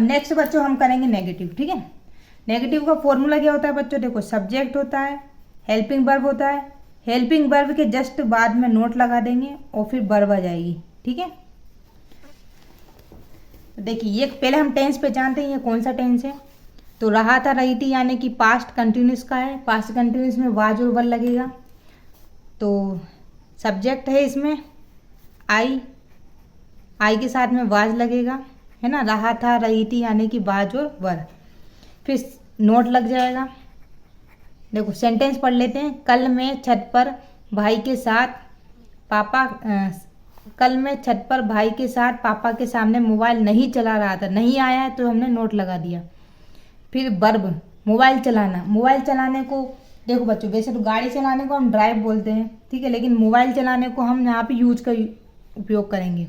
Next बच्चों हम करेंगे नेगेटिव, ठीक है। नेगेटिव का फॉर्मूला क्या होता है बच्चों, देखो सब्जेक्ट होता है, हेल्पिंग वर्ब होता है, हेल्पिंग वर्ब के जस्ट बाद में नोट लगा देंगे और फिर वर्ब आ जाएगी, ठीक है। तो देखिए ये पहले हम टेंस पहचानते हैं, ये कौन सा टेंस है। तो रहा था रही थी यानी कि पास्ट कंटिन्यूस का है, पास्ट कंटिन्यूस में वाज और वर लगेगा। तो सब्जेक्ट है इसमें आई, आई के साथ में वाज लगेगा, है ना। रहा था रही थी यानी कि वाज और वर, फिर नोट लग जाएगा। देखो सेंटेंस पढ़ लेते हैं। कल मैं छत पर भाई के साथ कल मैं छत पर भाई के साथ पापा के सामने मोबाइल नहीं चला रहा था, नहीं आया है तो हमने नोट लगा दिया। फिर वर्ब मोबाइल चलाना, मोबाइल चलाने को देखो बच्चों वैसे तो गाड़ी चलाने को हम ड्राइव बोलते हैं, ठीक है, लेकिन मोबाइल चलाने को हम यहाँ पे यूज का उपयोग करेंगे।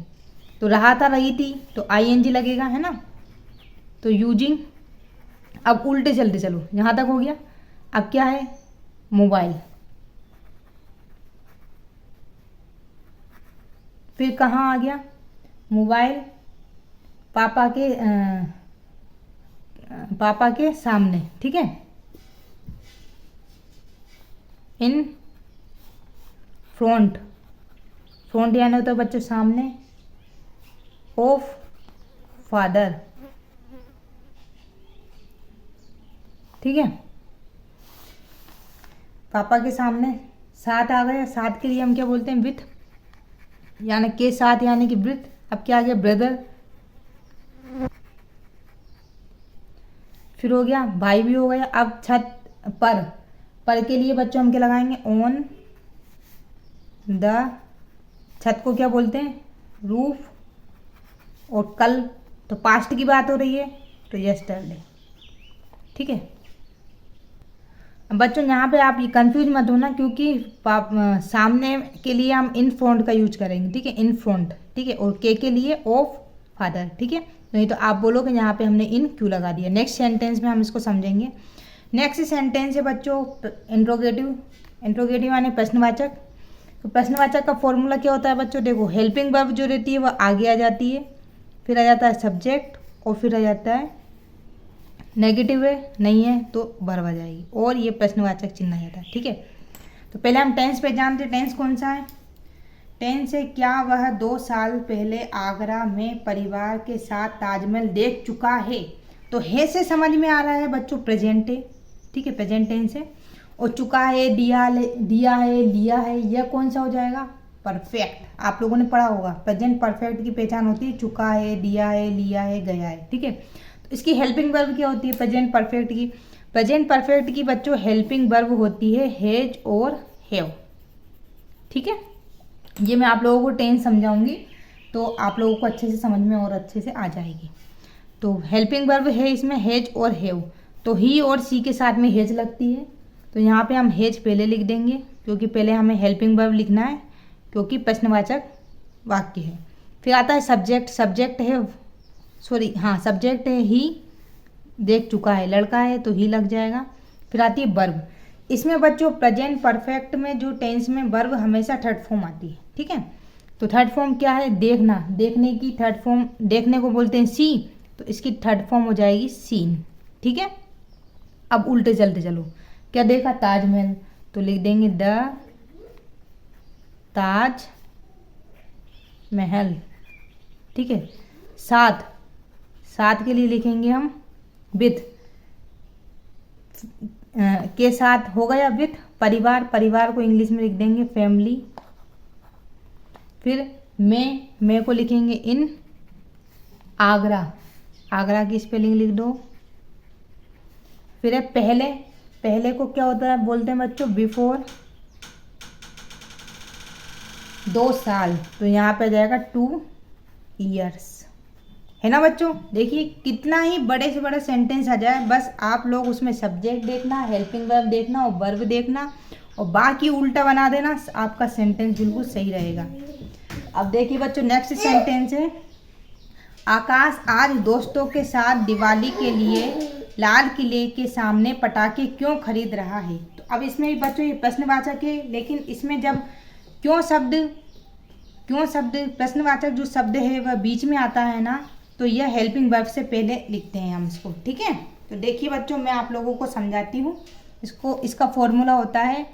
तो रहा था रही थी तो आईएनजी लगेगा, है ना। तो यूजिंग। अब उल्टे चलते चलो, यहाँ तक हो गया। अब क्या है, मोबाइल। फिर कहाँ आ गया मोबाइल, पापा के सामने, ठीक है। इन फ्रंट, फ्रंट यानी होता है बच्चों सामने, ऑफ फादर, ठीक है। पापा के सामने साथ आ गया, साथ के लिए हम क्या बोलते हैं, विथ, यानी के साथ यानी कि विथ। अब क्या आ गया, ब्रदर। फिर हो गया भाई भी हो गया। अब छत पर के लिए बच्चों हम क्या लगाएंगे, ऑन द, छत को क्या बोलते हैं, रूफ। और कल तो पास्ट की बात हो रही है तो यस्टरडे, ठीक है। बच्चों यहाँ पे आप ये कंफ्यूज मत होना क्योंकि सामने के लिए हम इन फ्रंट का यूज करेंगे, ठीक है, इन फ्रंट, ठीक है। और के लिए ऑफ फादर, ठीक है। नहीं तो आप बोलोगे यहाँ पे हमने इन क्यों लगा दिया। नेक्स्ट सेंटेंस में हम इसको समझेंगे। नेक्स्ट सेंटेंस है बच्चों इंट्रोगेटिव। इंट्रोगेटिव यानी प्रश्नवाचक। तो प्रश्नवाचक का फॉर्मूला क्या होता है बच्चों, देखो हेल्पिंग वर्ब जो रहती है वह आगे आ जाती है, फिर आ जाता है सब्जेक्ट और फिर आ जाता है नेगेटिव है नहीं है तो वर्ब आ जाएगी और ये प्रश्नवाचक चिन्ह आ जाता है, ठीक है। तो पहले हम टेंस पहचानते हैं। टेंस कौन सा है, टेंस है क्या वह 2 साल पहले आगरा में परिवार के साथ ताजमहल देख चुका है। तो है से समझ में आ रहा है बच्चों प्रेजेंट है, ठीक है, प्रेजेंट टेंस है। और चुका है, दिया है, लिया है, यह कौन सा हो जाएगा, परफेक्ट। आप लोगों ने पढ़ा होगा प्रेजेंट परफेक्ट की पहचान होती है चुका है, दिया है, लिया है, गया है, ठीक है। तो इसकी हेल्पिंग वर्ब क्या होती है प्रेजेंट परफेक्ट की, प्रेजेंट परफेक्ट की बच्चों हेल्पिंग वर्ब होती है हैज और हैव, ठीक है। ये मैं आप लोगों को टेंस समझाऊंगी तो आप लोगों को अच्छे से समझ में और अच्छे से आ जाएगी। तो हेल्पिंग वर्ब है इसमें हैज और हैव। तो ही और सी के साथ में हैज लगती है तो यहाँ पे हम हैज पहले लिख देंगे क्योंकि पहले हमें हेल्पिंग वर्ब लिखना है क्योंकि प्रश्नवाचक वाक्य है। फिर आता है सब्जेक्ट। सब्जेक्ट है सब्जेक्ट है ही, देख चुका है, लड़का है तो ही लग जाएगा। फिर आती है वर्ब। इसमें बच्चों प्रेजेंट परफेक्ट में जो टेंस में वर्ब हमेशा थर्ड फॉर्म आती है, ठीक है। तो थर्ड फॉर्म क्या है, देखना, देखने की थर्ड फॉर्म, देखने को बोलते हैं सी, तो इसकी थर्ड फॉर्म हो जाएगी सीन, ठीक है। अब उल्टे चलते चलो, क्या देखा, ताजमहल, तो लिख देंगे द ताज महल, ठीक है। साथ, साथ के लिए लिखेंगे हम विथ, के साथ हो गया विथ। परिवार, परिवार को इंग्लिश में लिख देंगे फैमिली। फिर मैं को लिखेंगे इन आगरा, आगरा की स्पेलिंग लिख दो। फिर है पहले, पहले को क्या होता है बोलते हैं बच्चों बिफोर, 2 साल, तो यहाँ पे जाएगा 2 ईयर्स, है ना बच्चों। देखिए कितना ही बड़े से बड़ा सेंटेंस आ जाए, बस आप लोग उसमें सब्जेक्ट देखना, हेल्पिंग वर्ब देखना और वर्ब देखना और बाकी उल्टा बना देना, आपका सेंटेंस बिल्कुल सही रहेगा। अब देखिए बच्चों नेक्स्ट सेंटेंस है आकाश आज दोस्तों के साथ दिवाली के लिए लाल किले के सामने पटाखे क्यों खरीद रहा है। तो अब इसमें भी बच्चों ये प्रश्नवाचक है, लेकिन इसमें जब क्यों शब्द प्रश्नवाचक जो शब्द है वह बीच में आता है ना, तो यह हेल्पिंग वर्ब से पहले लिखते हैं हम इसको, ठीक है। तो देखिए बच्चों, मैं आप लोगों को समझाती हूँ इसको। इसका फॉर्मूला होता है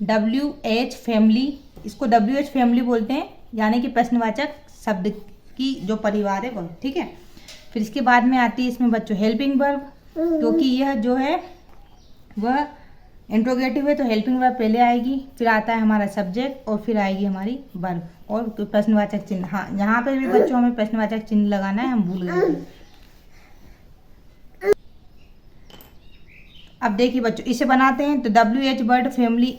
WH फैमिली। इसको WH फैमिली बोलते हैं, यानी कि प्रश्नवाचक शब्द की जो परिवार है वह, ठीक है। फिर इसके बाद में आती है इसमें बच्चों हेल्पिंग वर्ब, क्योंकि यह जो है वह इंट्रोगेटिव है तो हेल्पिंग वर्ब पहले आएगी, फिर आता है हमारा सब्जेक्ट और फिर आएगी हमारी वर्ब और प्रश्नवाचक चिन्ह। हाँ, यहाँ पे भी बच्चों हमें प्रश्नवाचक चिन्ह लगाना है, हम भूल गए थे। अब देखिए बच्चों, इसे बनाते हैं तो WH word family,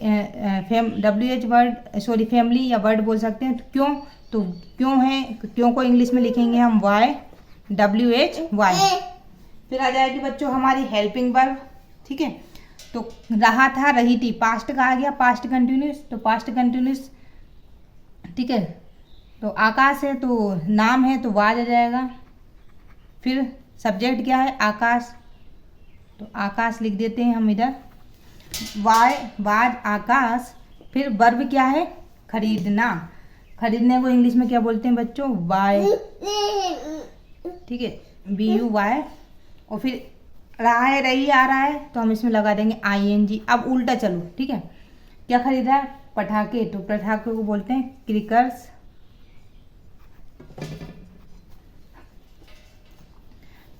WH word sorry family या वर्ड बोल सकते हैं। तो क्यों है, क्यों को इंग्लिश में लिखेंगे हम WH। फिर आ जाएगी बच्चों हमारी हेल्पिंग वर्ब, ठीक है। तो रहा था, रही थी, पास्ट का आ गया पास्ट कंटिन्यूस, तो पास्ट कंटिन्यूस, ठीक है। तो आकाश है तो नाम है तो वाज आ जाएगा। फिर सब्जेक्ट क्या है, आकाश, तो आकाश लिख देते हैं हम इधर, वाज आकाश। फिर वर्ब क्या है, खरीदना। खरीदने को इंग्लिश में क्या बोलते हैं बच्चों, बाय, ठीक है, BUY। और फिर रहा है, रही आ रहा है तो हम इसमें लगा देंगे ING। अब उल्टा चलो, ठीक है। क्या खरीदा है, पटाखे, तो पटाखे को बोलते हैं क्रिकर्स।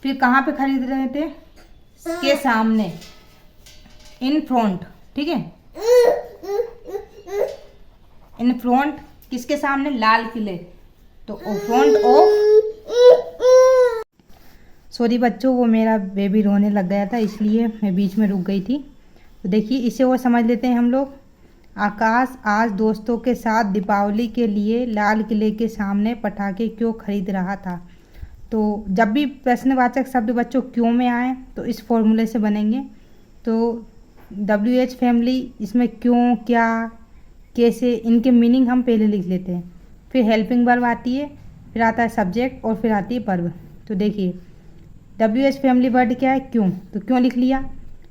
फिर कहाँ पे खरीद रहे थे, के सामने, इन फ्रंट, ठीक है। इन फ्रंट किसके सामने, लाल किले, तो फ्रंट ऑफ। सॉरी बच्चों, वो मेरा बेबी रोने लग गया था इसलिए मैं बीच में रुक गई थी। तो देखिए इसे वो समझ लेते हैं हम लोग। आकाश आज दोस्तों के साथ दीपावली के लिए लाल किले के सामने पटाखे क्यों खरीद रहा था। तो जब भी प्रश्नवाचक शब्द बच्चों क्यों में आए तो इस फॉर्मूले से बनेंगे। तो WH फैमिली, इसमें क्यों, क्या, कैसे, इनके मीनिंग हम पहले लिख लेते हैं। फिर हेल्पिंग वर्ब आती है, फिर आता है सब्जेक्ट और फिर आती है वर्ब। तो देखिए WH फैमिली वर्ड क्या है, क्यों, तो क्यों लिख लिया।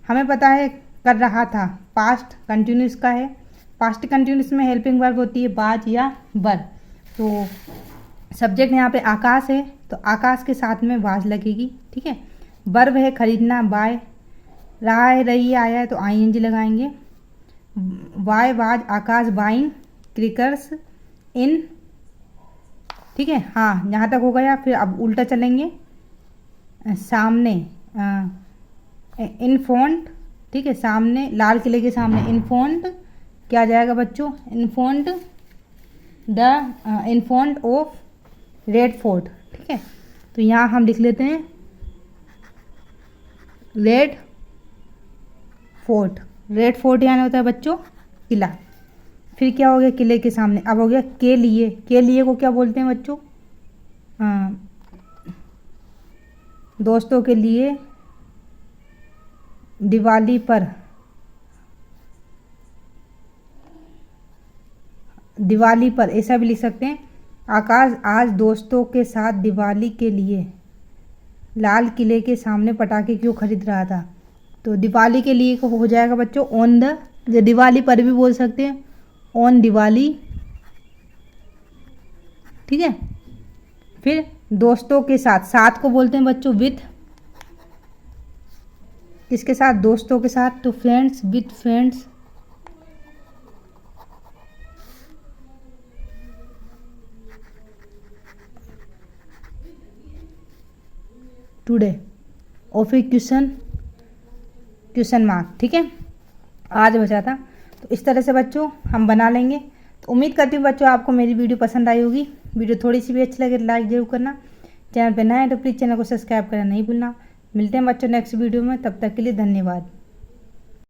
हमें पता है कर रहा था, पास्ट कंटिन्यूस का है। पास्ट कंटिन्यूस में हेल्पिंग वर्ब होती है बाज या बर। तो सब्जेक्ट यहाँ पे आकाश है तो आकाश के साथ में बाज लगेगी, ठीक है। वर्ब है खरीदना, बाय। रहा है, रही आया है तो ING लगाएंगे। वाई बाज आकाश बाइंग क्रिकर्स इन, ठीक है। हाँ, यहाँ तक हो गया। फिर अब उल्टा चलेंगे, सामने, इन फ्रंट, ठीक है, सामने, लाल किले के सामने, इन फ्रंट क्या आ जाएगा बच्चों, in front in front of red fort, ठीक है। तो यहाँ हम लिख लेते हैं रेड फोर्ट। रेड फोर्ट यानी होता है बच्चों किला। फिर क्या हो गया, किले के सामने। अब हो गया के लिए। के लिए को क्या बोलते हैं बच्चों, दोस्तों के लिए दिवाली पर, दिवाली पर ऐसा भी लिख सकते हैं। आकाश आज दोस्तों के साथ दिवाली के लिए लाल किले के सामने पटाखे क्यों खरीद रहा था। तो दिवाली के लिए को हो जाएगा बच्चों ऑन द, दिवाली पर भी बोल सकते हैं, ऑन दिवाली, ठीक है। फिर दोस्तों के साथ, साथ को बोलते हैं बच्चों विथ। किसके साथ, दोस्तों के साथ, तो फ्रेंड्स, विथ फ्रेंड्स। टुडे और फिर क्वेश्चन मार्क, ठीक है। आज बचा था। तो इस तरह से बच्चों हम बना लेंगे। तो उम्मीद करती हूँ बच्चों आपको मेरी वीडियो पसंद आई होगी। वीडियो थोड़ी सी भी अच्छी लगे तो लाइक जरूर करना। चैनल पे नया है तो प्लीज़ चैनल को सब्सक्राइब करना नहीं भूलना। मिलते हैं बच्चों नेक्स्ट वीडियो में, तब तक के लिए धन्यवाद।